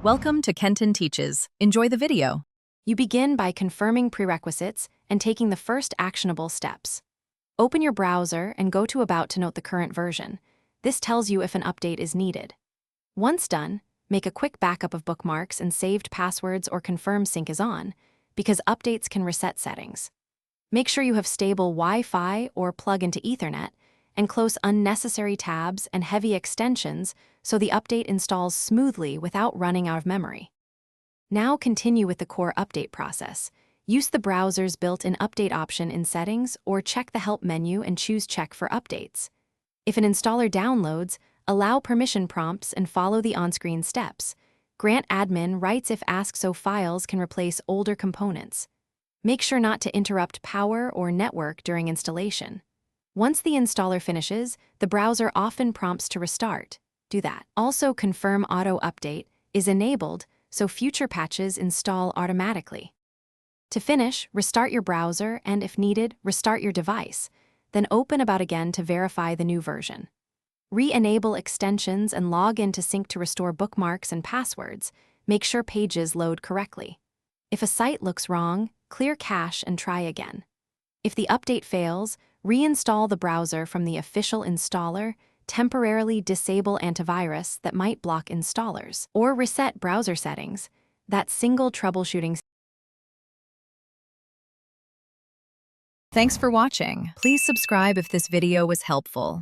Welcome to Kenton Teaches. Enjoy the video. You begin by confirming prerequisites and taking the first actionable steps. Open your browser and go to About to note the current version. This tells you if an update is needed. Once done, make a quick backup of bookmarks and saved passwords or confirm sync is on, because updates can reset settings. Make sure you have stable Wi-Fi or plug into Ethernet, and close unnecessary tabs and heavy extensions so the update installs smoothly without running out of memory. Now continue with the core update process. Use the browser's built-in update option in Settings or check the Help menu and choose Check for Updates. If an installer downloads, allow permission prompts and follow the on-screen steps. Grant admin rights if asked so files can replace older components. Make sure not to interrupt power or network during installation. Once the installer finishes, the browser often prompts to restart. Do that. Also, confirm Auto Update is enabled so future patches install automatically. To finish, restart your browser and, if needed, restart your device. Then open About again to verify the new version. Re-enable extensions and log in to sync to restore bookmarks and passwords. Make sure pages load correctly. If a site looks wrong, clear cache and try again. If the update fails, reinstall the browser from the official installer, temporarily disable antivirus that might block installers, or reset browser settings. That single troubleshooting. Thanks for watching. Please subscribe if this video was helpful.